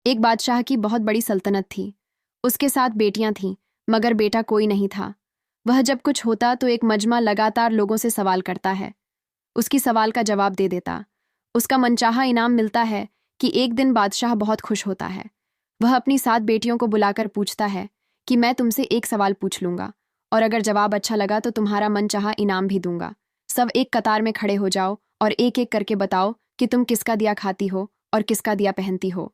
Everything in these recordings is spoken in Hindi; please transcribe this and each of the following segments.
एक बादशाह की बहुत बड़ी सल्तनत थी। उसके साथ बेटियां थीं, मगर बेटा कोई नहीं था। वह जब कुछ होता तो एक मजमा लगातार लोगों से सवाल करता है। उसकी सवाल का जवाब दे देता। उसका मनचाहा इनाम मिलता है कि एक दिन बादशाह बहुत खुश होता है। वह अपनी 7 बेटियों को बुलाकर पूछता है कि मैं तुमसे एक सवाल पूछ लूंगा, और अगर जवाब अच्छा लगा तो तुम्हारा मनचाहा इनाम भी दूंगा। सब एक कतार में खड़े हो जाओ और एक एक करके बताओ कि तुम किसका दिया खाती हो और किसका दिया पहनती हो।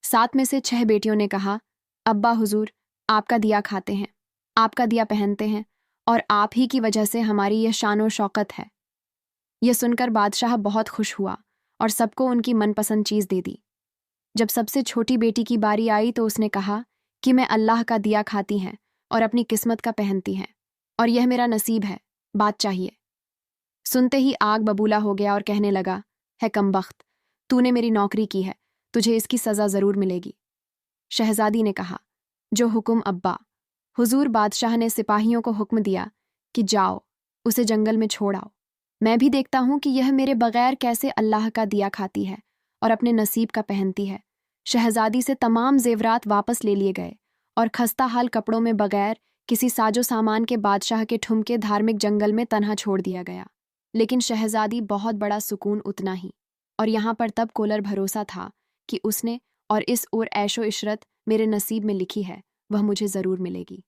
7 में से 6 बेटियों ने कहा, अब्बा हुजूर, आपका दिया खाते हैं, आपका दिया पहनते हैं, और आप ही की वजह से हमारी यह शान शौकत है। यह सुनकर बादशाह बहुत खुश हुआ और सबको उनकी मनपसंद चीज़ दे दी। जब सबसे छोटी बेटी की बारी आई तो उसने कहा कि मैं अल्लाह का दिया खाती हैं और अपनी किस्मत का पहनती हैं, और यह मेरा नसीब है, बात चाहिए। सुनते ही आग बबूला हो गया और कहने लगा, है कमबख्त, तूने मेरी नौकरी की है, तुझे इसकी सज़ा ज़रूर मिलेगी। शहजादी ने कहा, जो हुक्म अब्बा। हुजूर बादशाह ने सिपाहियों को हुक्म दिया कि जाओ, उसे जंगल में छोड़ आओ। मैं भी देखता हूं कि यह मेरे बगैर कैसे अल्लाह का दिया खाती है और अपने नसीब का पहनती है। शहजादी से तमाम जेवरात वापस ले लिए गए और खस्ता हाल कपड़ों में बगैर किसी साजो सामान के बादशाह के ठुमके धार्मिक जंगल में तन्हा छोड़ दिया गया। लेकिन शहजादी बहुत बड़ा सुकून उतना ही, और यहाँ पर तब कोलर भरोसा था कि उसने और इस और ऐशो इशरत मेरे नसीब में लिखी है, वह मुझे ज़रूर मिलेगी।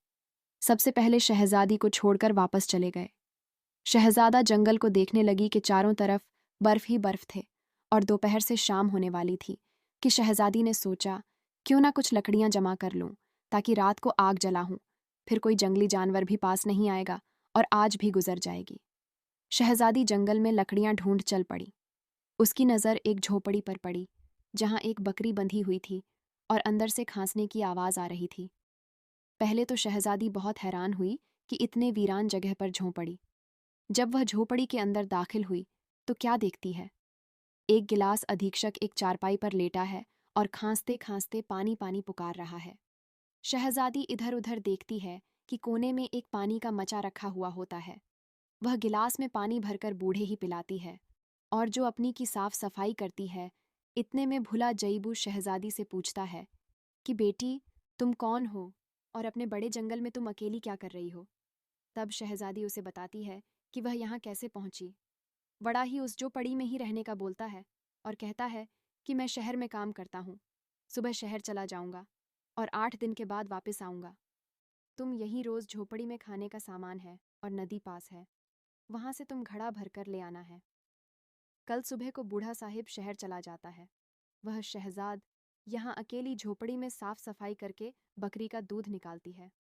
सबसे पहले शहजादी को छोड़कर वापस चले गए। शहजादा जंगल को देखने लगी कि चारों तरफ बर्फ ही बर्फ थे और दोपहर से शाम होने वाली थी कि शहजादी ने सोचा, क्यों ना कुछ लकड़ियां जमा कर लूं ताकि रात को आग जलाऊं, फिर कोई जंगली जानवर भी पास नहीं आएगा और आज भी गुजर जाएगी। शहजादी जंगल में लकड़ियां ढूंढ चल पड़ी। उसकी नज़र एक झोपड़ी पर पड़ी जहां एक बकरी बंधी हुई थी और अंदर से खांसने की आवाज़ आ रही थी। पहले तो शहजादी बहुत हैरान हुई कि इतने वीरान जगह पर झोंपड़ी। जब वह झोपड़ी के अंदर दाखिल हुई तो क्या देखती है, एक गिलास अधीक्षक एक चारपाई पर लेटा है और खांसते खांसते पानी पानी पुकार रहा है। शहजादी इधर उधर देखती है कि कोने में एक पानी का मचा रखा हुआ होता है। वह गिलास में पानी भरकर बूढ़े ही पिलाती है, और जो अपनी की साफ सफाई करती है, इतने में भुला जईबू शहजादी से पूछता है कि बेटी, तुम कौन हो और अपने बड़े जंगल में तुम अकेली क्या कर रही हो। तब शहजादी उसे बताती है कि वह यहाँ कैसे पहुंची। बड़ा ही उस जो पड़ी में ही रहने का बोलता है और कहता है कि मैं शहर में काम करता हूँ, सुबह शहर चला जाऊंगा और 8 दिन के बाद वापस आऊंगा। तुम यही रोज झोपड़ी में खाने का सामान है और नदी पास है, वहां से तुम घड़ा भरकर ले आना है। कल सुबह को बूढ़ा साहिब शहर चला जाता है। वह शहजाद यहाँ अकेली झोपड़ी में साफ सफाई करके बकरी का दूध निकालती है।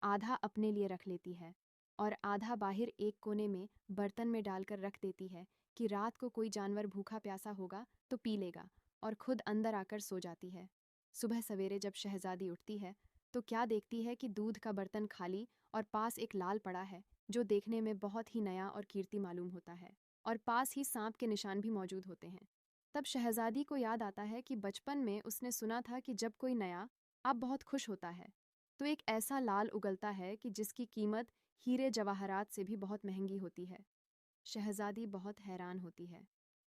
आधा अपने लिए रख लेती है और आधा बाहर एक कोने में बर्तन में डालकर रख देती है कि रात को कोई जानवर भूखा प्यासा होगा तो पी लेगा, और खुद अंदर आकर सो जाती है। सुबह सवेरे जब शहजादी उठती है तो क्या देखती है कि दूध का बर्तन खाली और पास एक लाल पड़ा है जो देखने में बहुत ही नया और कीर्ति मालूम होता है, और पास ही सांप के निशान भी मौजूद होते हैं। तब शहजादी को याद आता है कि बचपन में उसने सुना था कि जब कोई नया आप बहुत खुश होता है तो एक ऐसा लाल उगलता है कि जिसकी कीमत हीरे जवाहरात से भी बहुत महंगी होती है। शहजादी बहुत हैरान होती है।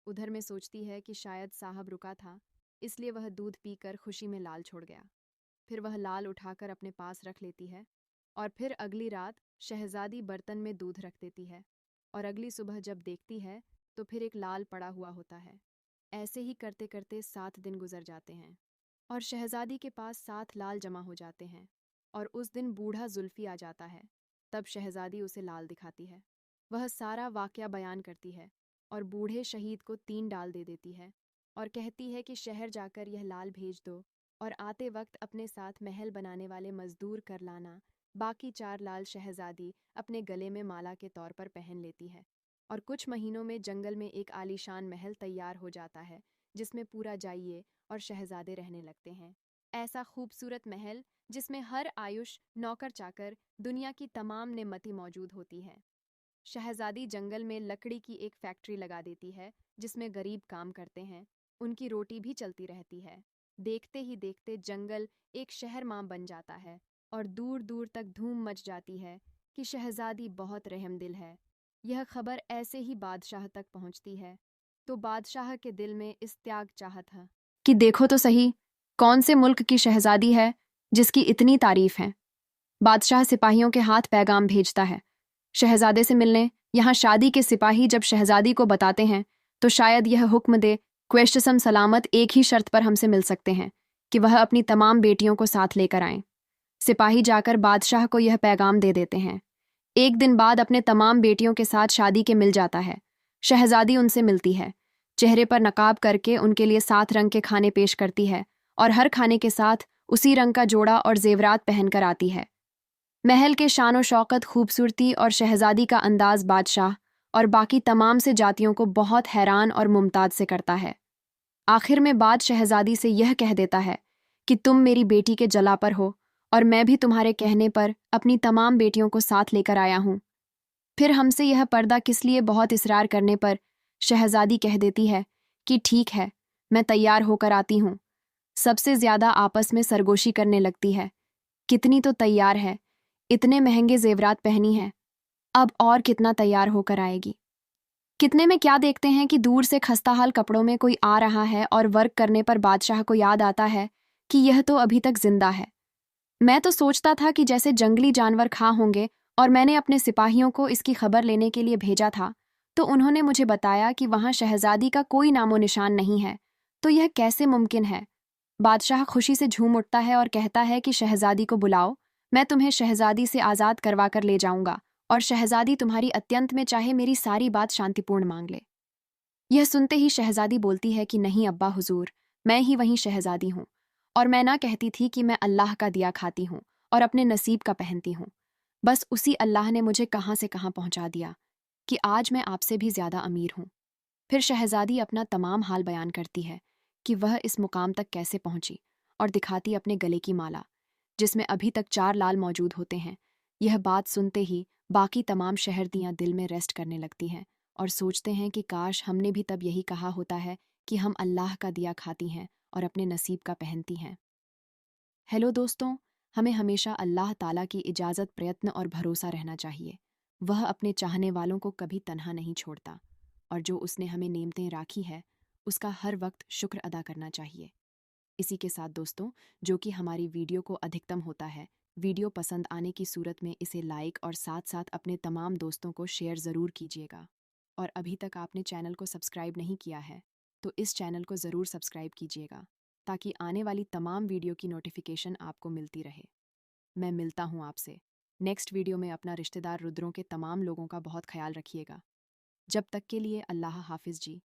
उधर में सोचती है कि शायद साहब रुका था, इसलिए वह दूध पीकर खुशी में लाल छोड़ गया। फिर वह लाल उठाकर अपने पास रख लेती है, और फिर अगली रात शहजादी बर्तन में दूध रख देती है, और अगली सुबह जब देखती है तो फिर एक लाल पड़ा हुआ होता है। ऐसे ही करते करते 7 दिन गुजर जाते हैं और शहजादी के पास 7 लाल जमा हो जाते हैं, और उस दिन बूढ़ा जुल्फी आ जाता है। तब शहजादी उसे लाल दिखाती है। वह सारा वाकया बयान करती है और बूढ़े शहीद को 3 डाल दे देती है और कहती है कि शहर जाकर यह लाल भेज दो और आते वक्त अपने साथ महल बनाने वाले मजदूर कर लाना। बाकी 4 लाल शहजादी अपने गले में माला के तौर पर पहन लेती है, और कुछ महीनों में जंगल में एक आलीशान महल तैयार हो जाता है जिसमें पूरा जाइए और शहजादे रहने लगते हैं। ऐसा खूबसूरत महल जिसमें हर आयुष नौकर चाकर दुनिया की तमाम नेमती मौजूद होती है। शहजादी जंगल में लकड़ी की एक फैक्ट्री लगा देती है जिसमें गरीब काम करते हैं, उनकी रोटी भी चलती रहती है। देखते ही देखते जंगल एक शहर मां बन जाता है और दूर दूर तक धूम मच जाती है कि शहजादी बहुत रहमदिल है। यह खबर ऐसे ही बादशाह तक पहुंचती है तो बादशाह के दिल में इस त्याग चाहत है कि देखो तो सही, कौन से मुल्क की शहजादी है जिसकी इतनी तारीफ है? बादशाह सिपाहियों के हाथ पैगाम भेजता है, शहजादे से मिलने। यहाँ शादी के सिपाही जब शहजादी को बताते हैं तो शायद यह हुक्म दे, क्वेश्चसम सलामत, एक ही शर्त पर हमसे मिल सकते हैं कि वह अपनी तमाम बेटियों को साथ लेकर आएं। सिपाही जाकर बादशाह को यह पैगाम दे देते हैं। एक दिन बाद अपने तमाम बेटियों के साथ शादी के मिल जाता है। शहजादी उनसे मिलती है, चेहरे पर नकाब करके उनके लिए 7 रंग के खाने पेश करती है और हर खाने के साथ उसी रंग का जोड़ा और जेवरात पहनकर आती है। महल के शान व शौकत, खूबसूरती और शहजादी का अंदाज बादशाह और बाकी तमाम से जातियों को बहुत हैरान और मुमताज से करता है। आखिर में बाद शहजादी से यह कह देता है कि तुम मेरी बेटी के जला पर हो और मैं भी तुम्हारे कहने पर अपनी तमाम बेटियों को साथ लेकर आया हूँ। फिर हमसे यह पर्दा किस लिए बहुत इसरार करने पर शहजादी कह देती है कि ठीक है, मैं तैयार होकर आती हूँ। सबसे ज्यादा आपस में सरगोशी करने लगती है, कितनी तो तैयार है, इतने महंगे जेवरात पहनी है, अब और कितना तैयार होकर आएगी। कितने में क्या देखते हैं कि दूर से खस्ताहाल कपड़ों में कोई आ रहा है और वर्क करने पर बादशाह को याद आता है कि यह तो अभी तक जिंदा है। मैं तो सोचता था कि जैसे जंगली जानवर खा होंगे, और मैंने अपने सिपाहियों को इसकी खबर लेने के लिए भेजा था तो उन्होंने मुझे बताया कि वहां शहजादी का कोई नामो निशान नहीं है। तो यह कैसे मुमकिन है? बादशाह खुशी से झूम उठता है और कहता है कि शहजादी को बुलाओ, मैं तुम्हें शहजादी से आज़ाद करवा कर ले जाऊंगा और शहजादी तुम्हारी अत्यंत में चाहे मेरी सारी बात शांतिपूर्ण मांग ले। यह सुनते ही शहजादी बोलती है कि नहीं अब्बा हुजूर, मैं ही वही शहजादी हूँ, और मैं ना कहती थी कि मैं अल्लाह का दिया खाती हूँ और अपने नसीब का पहनती हूँ। बस उसी अल्लाह ने मुझे कहाँ से कहाँ पहुँचा दिया कि आज मैं आपसे भी ज़्यादा अमीर हूँ। फिर शहजादी अपना तमाम हाल बयान करती है कि वह इस मुकाम तक कैसे पहुंची और दिखाती अपने गले की माला, जिसमें अभी तक 4 लाल मौजूद होते हैं। यह बात सुनते ही बाकी तमाम शहरदियाँ दिल में रेस्ट करने लगती हैं और सोचते हैं कि काश हमने भी तब यही कहा होता है कि हम अल्लाह का दिया खाती हैं और अपने नसीब का पहनती हैं। हेलो दोस्तों, हमें हमेशा अल्लाह ताला की इजाज़त, प्रयत्न और भरोसा रहना चाहिए। वह अपने चाहने वालों को कभी तन्हा नहीं छोड़ता और जो उसने हमें नेमतें राखी है उसका हर वक्त शुक्र अदा करना चाहिए। इसी के साथ दोस्तों, जो कि हमारी वीडियो को अधिकतम होता है, वीडियो पसंद आने की सूरत में इसे लाइक और साथ साथ अपने तमाम दोस्तों को शेयर ज़रूर कीजिएगा। और अभी तक आपने चैनल को सब्सक्राइब नहीं किया है तो इस चैनल को ज़रूर सब्सक्राइब कीजिएगा ताकि आने वाली तमाम वीडियो की नोटिफिकेशन आपको मिलती रहे। मैं मिलता हूँ आपसे नेक्स्ट वीडियो में। अपना रिश्तेदार रुद्रों के तमाम लोगों का बहुत ख्याल रखिएगा। जब तक के लिए अल्लाह हाफिज़ जी।